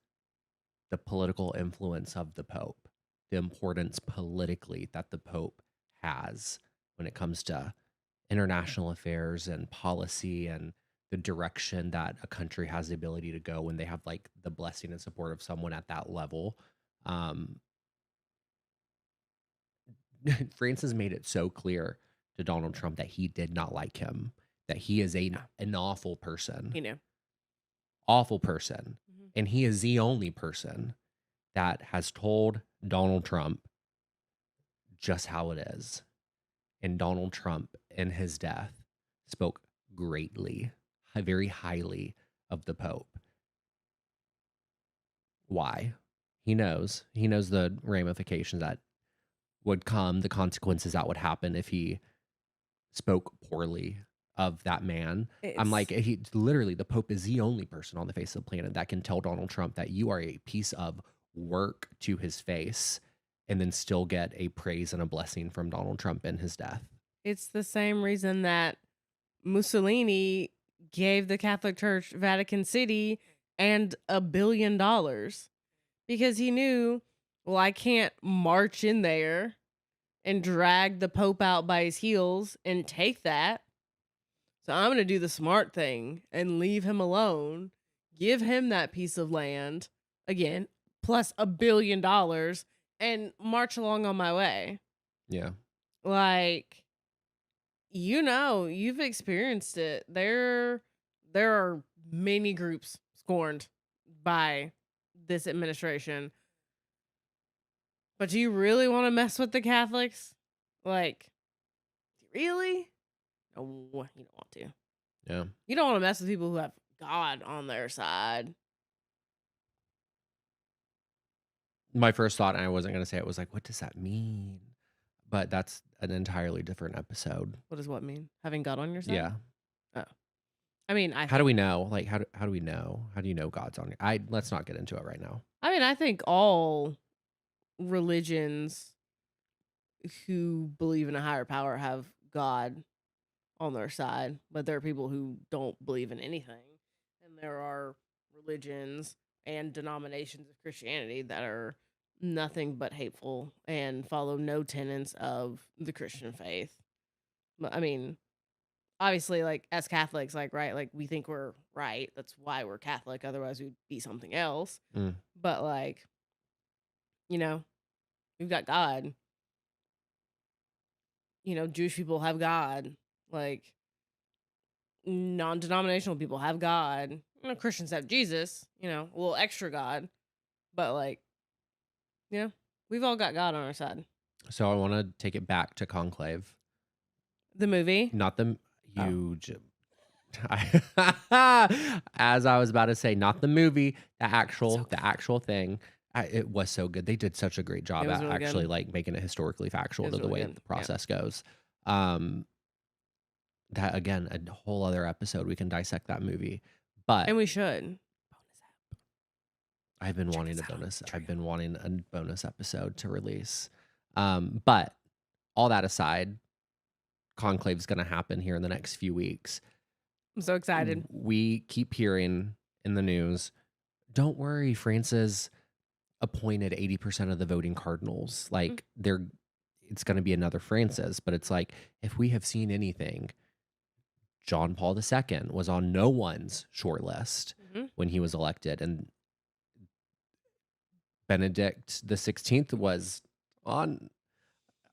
the political influence of the Pope, the importance politically that the Pope has when it comes to international affairs and policy and the direction that a country has the ability to go when they have like the blessing and support of someone at that level. Um, Francis made it so clear to Donald Trump that he did not like him, that he is Yeah, an he knew. awful person, Mhm. and he is the only person that has told Donald Trump just how it is. And Donald Trump, in his death, spoke greatly, very highly of the Pope. Why? He knows. He knows the ramifications that would come, the consequences that would happen if he spoke poorly of that man. I'm like, It's he literally, the Pope is the only person on the face of the planet that can tell Donald Trump that you are a piece of work to his face and then still get a praise and a blessing from Donald Trump in his death. it's the same reason that Mussolini gave the Catholic Church Vatican City and $1 billion because he knew, well, I can't march in there and drag the Pope out by his heels and take that. So I'm going to do the smart thing and leave him alone, give him that piece of land again, plus $1 billion, and march along on my way. Yeah. Like, you've experienced it. There are many groups scorned by this administration. But do you really want to mess with the Catholics? Like, really? No, you don't want to. Yeah. You don't want to mess with people who have God on their side. My first thought, and I wasn't going to say it, was like, what does that mean? But that's an entirely different episode. What does what mean? Having God on your side? Yeah. Oh. I mean, How do we know? Like, how do we know? How do you know God's on your? Let's not get into it right now. I think all religions who believe in a higher power have God on their side, but there are people who don't believe in anything. And there are religions and denominations of Christianity that are nothing but hateful and follow no tenets of the Christian faith. But I mean, obviously, like as Catholics, like right, like we think we're right. That's why we're Catholic. Otherwise, we'd be something else. Mm. But like, you know, we've got God. Jewish people have God. Like non-denominational people have God. Christians have Jesus. A little extra God. But like, we've all got God on our side. So I want to take it back to Conclave, The movie. not the Oh. huge. As I was about to say, not the movie, the actual thing. It was so good. They did such a great job It was at really actually good. like making it historically factual It to was the really way good. the Yeah. process goes. That again, a whole other episode. We can dissect that movie, but And we should. I've been Check wanting us a out. bonus. I've been wanting a bonus episode to release. But all that aside, Conclave's going to happen here in the next few weeks. I'm so excited. We keep hearing in the news, don't worry, Francis appointed 80% of the voting cardinals. Like it's going to be another Francis. But it's like, if we have seen anything, John Paul II was on no one's short list Mhm. when he was elected, and Benedict the 16th was on,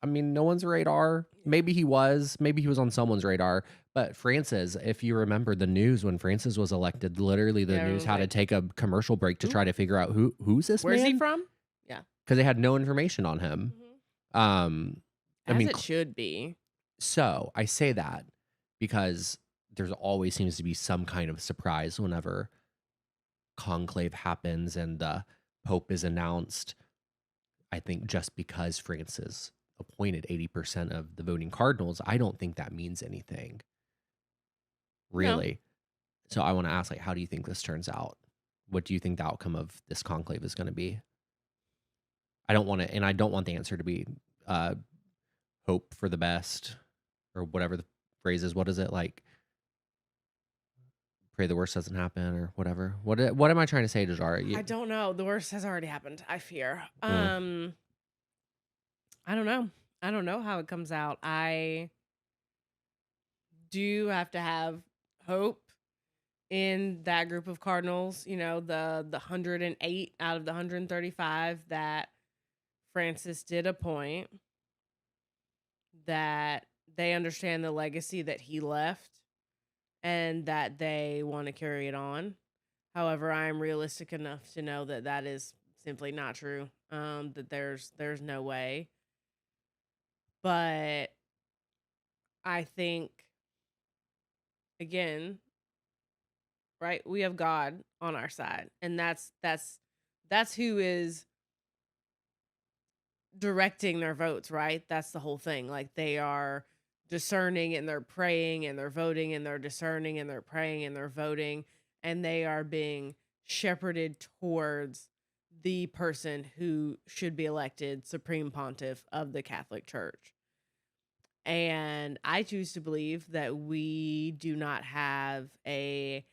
I mean, no one's radar. Maybe he was on someone's radar. But Francis, if you remember the news when Francis was elected, literally the Yeah, news everyone's had to like, take a commercial break to "Who? try to figure out who's this Where's he man, from?" Yeah. because they had no information on him. Mhm. Um, I As mean, it should be. so I say that because there's always seems to be some kind of surprise whenever conclave happens and the Pope is announced. I think just because Francis appointed 80% of the voting cardinals, I don't think that means anything, No. really. So I want to ask, like, how do you think this turns out? What do you think the outcome of this conclave is going to be? I don't want to, and I don't want the answer to be uh, hope for the best or whatever the phrase is. What is it like? Pray the worst doesn't happen or whatever. What am I trying to say, Dejara? I don't know. The worst has already happened, I fear. Mm, I don't know. I don't know how it comes out. I do have to have hope in that group of cardinals, the 108 out of the 135 that Francis did appoint, that they understand the legacy that he left and that they want to carry it on. However, I am realistic enough to know that that is simply not true. That there's no way. But I think, again, right, we have God on our side, and that's who is directing their votes, right? That's the whole thing. Like, they are discerning and they're praying and they're voting and they're discerning and they're praying and they're voting, and they are being shepherded towards the person who should be elected supreme pontiff of the Catholic Church. And I choose to believe that we do not have a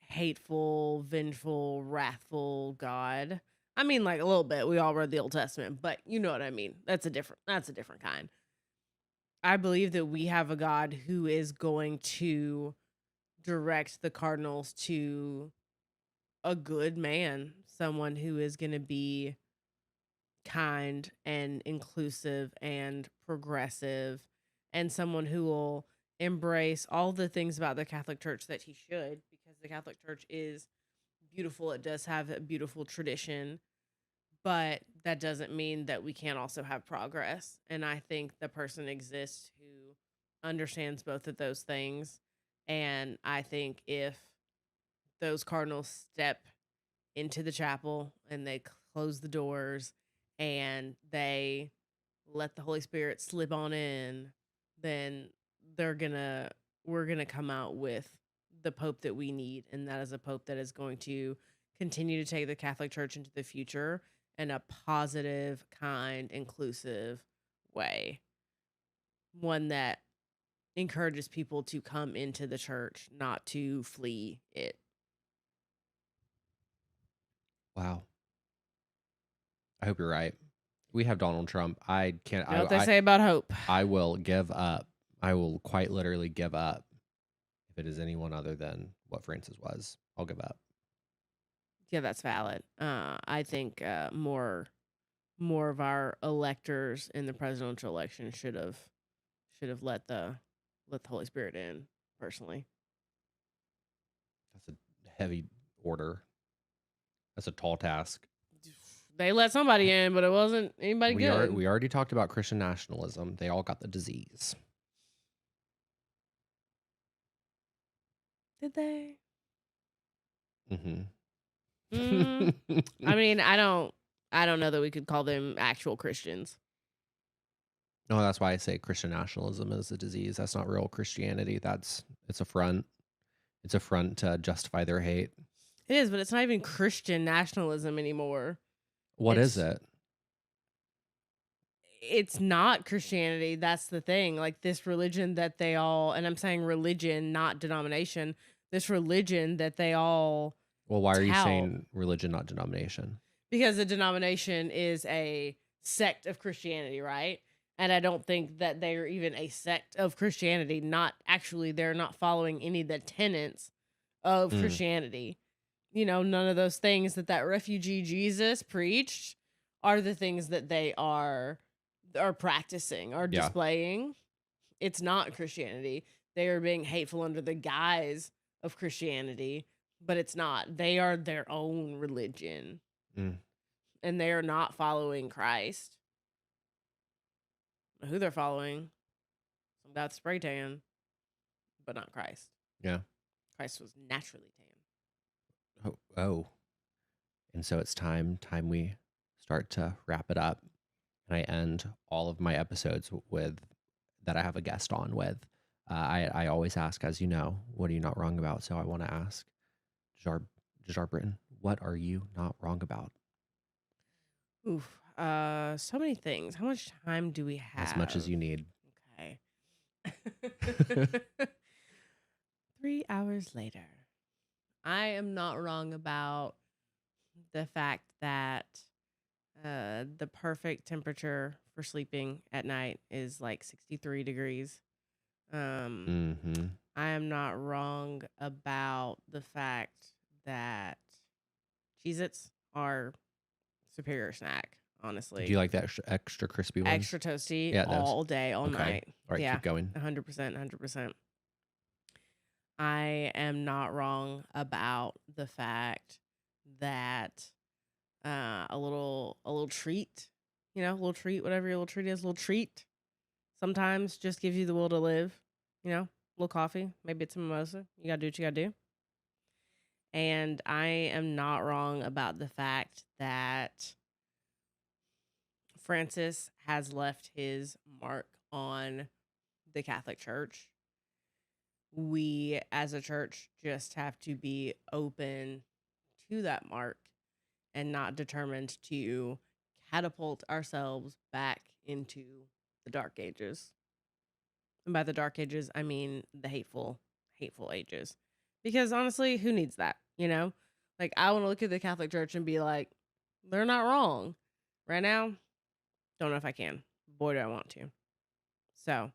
hateful, vengeful, wrathful God. I mean, like, a little bit. We all read the Old Testament, but you know what I mean. That's a different kind. I believe that we have a God who is going to direct the cardinals to a good man, someone who is going to be kind and inclusive and progressive, and someone who will embrace all the things about the Catholic Church that he should, because the Catholic Church is beautiful. It does have a beautiful tradition, but that doesn't mean that we can't also have progress. And I think the person exists who understands both of those things. And I think if those cardinals step into the chapel and they close the doors and they let the Holy Spirit slip on in, then they're gonna we're gonna come out with the Pope that we need, and that is a Pope that is going to continue to take the Catholic Church into the future in a positive, kind, inclusive way. One that encourages people to come into the church, not to flee it. wow. I hope you're right. We have Donald Trump. I can't. You know what they say about hope. I will give up. I will quite literally give up if it is anyone other than what Francis was. I'll give up. Yeah, that's valid. I think more of our electors in the presidential election should have let the Holy Spirit in. Personally, That's a heavy order. That's a tall task. they let somebody in, but it wasn't anybody good. We already talked about Christian nationalism. They all got the disease. Did they? Mm-hmm. Mm, I mean, I don't know that we could call them actual Christians. No, that's why I say Christian nationalism is a disease. That's not real Christianity. It's a front. It's a front to justify their hate. It is, but it's not even Christian nationalism anymore. What is It's it? it's not Christianity. That's the thing. Like, this religion that they all, and I'm saying religion, not denomination, this religion that they all Well, why are you tout, saying religion, not denomination? because a denomination is a sect of Christianity, right? And I don't think that they're even a sect of Christianity. Not actually, they're not following any of the tenets of Mm, Christianity. You know, none of those things that refugee Jesus preached are the things that they are practicing or yeah. displaying. It's not Christianity. They are being hateful under the guise of Christianity, but it's not. They are their own religion, Mm, and they are not following Christ. Who they're following? Some guy with spray tan, but not Christ. yeah. Christ was naturally tan. Oh. And so it's time we start to wrap it up. And I end all of my episodes with that I have a guest on with. I always ask, as you know, what are you not wrong about? So I want to ask Jar Britton, what are you not wrong about? Oof. So many things. How much time do we As much as have? you need. Okay. 3 hours later. I am not wrong about the fact that the perfect temperature for sleeping at night is like 63 degrees. Mm-hmm. I am not wrong about the fact that Cheez-Its are superior snack, Do honestly. you like the extra crispy ones? Extra toasty Yeah, those. all day, all Okay. night. All right, Yeah, keep going. 100%, 100%. I am not wrong about the fact that a little treat, a little treat, whatever your little treat is, a little treat sometimes just gives you the will to live, a little coffee, maybe it's a mimosa. You gotta do what you gotta do. And I am not wrong about the fact that Francis has left his mark on the Catholic Church. We as a church just have to be open to that mark and not determined to catapult ourselves back into the dark ages. And by the dark ages, I mean the hateful ages. Because honestly, who needs that? Like, I want to look at the Catholic Church and be like, they're not wrong. Right now, don't know if I can. Boy, do I want to. So,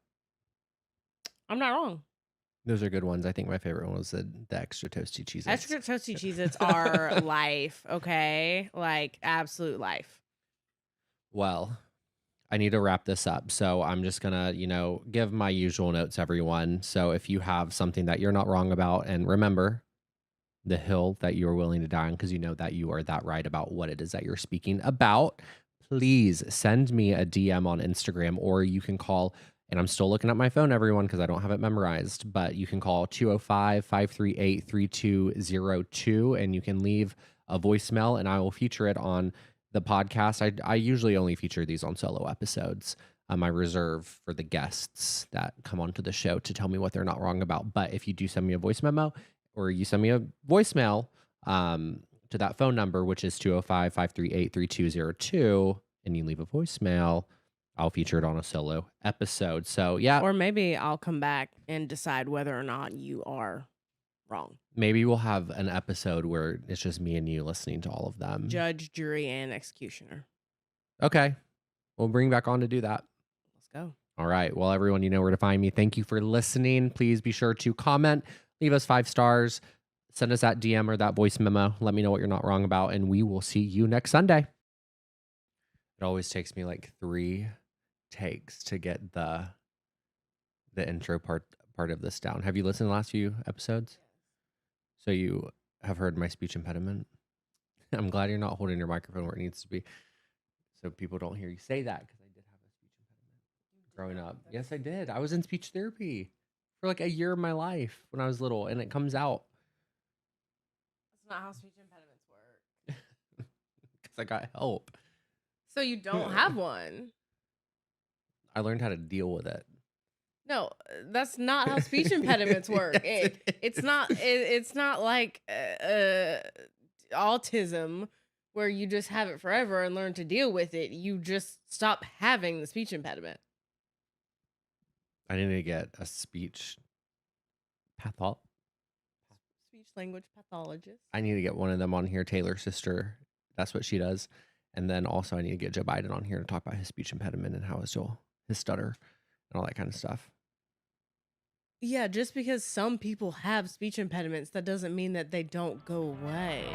I'm not wrong. Those are good ones. I think my favorite one was the extra toasty Cheez-Its. Extra toasty Cheez-Its are life, okay? Like, absolute life. Well, I need to wrap this up. So I'm just going to, give my usual notes, everyone. So if you have something that you're not wrong about, and remember the hill that you are willing to die on, because you know that you are that right about what it is that you're speaking about, please send me a DM on Instagram, or you can call, and I'm still looking at my phone, everyone, because I don't have it memorized, but you can call 205-538-3202, and you can leave a voicemail, and I will feature it on the podcast. I usually only feature these on solo episodes. I reserve for the guests that come onto the show to tell me what they're not wrong about. But if you do send me a voice memo, or you send me a voicemail to that phone number, which is 205-538-3202, and you leave a voicemail, I'll feature it on a solo episode. So, yeah. Or maybe I'll come back and decide whether or not you are wrong. Maybe we'll have an episode where it's just me and you listening to all of them. Judge, jury, and executioner. Okay. We'll bring back on to do that. Let's go. All right. Well, everyone, you know where to find me. Thank you for listening. Please be sure to comment, leave us 5 stars, send us that DM or that voice memo. Let me know what you're not wrong about, and we will see you next Sunday. It always takes me like 3 takes to get the intro part of this down. Have you listened to the last few episodes? So you have heard my speech impediment. I'm glad you're not holding your microphone where it needs to be, so people don't hear you say that, because I did have a speech impediment growing up. Yes, I did. I was in speech therapy for like a year of my life when I was little, and it comes out. That's not how speech impediments work. Because I got help. So you don't have one? I learned how to deal with it. No, that's not how speech impediments work. Yes, It's not. It's not like autism, where you just have it forever and learn to deal with it. You just stop having the speech impediment. I need to get a speech Speech language pathologist. I need to get one of them on here. Taylor's sister. That's what she does. And then also I need to get Joe Biden on here to talk about his speech impediment and how his stutter and all that kind of stuff. Yeah, just because some people have speech impediments, that doesn't mean that they don't go away.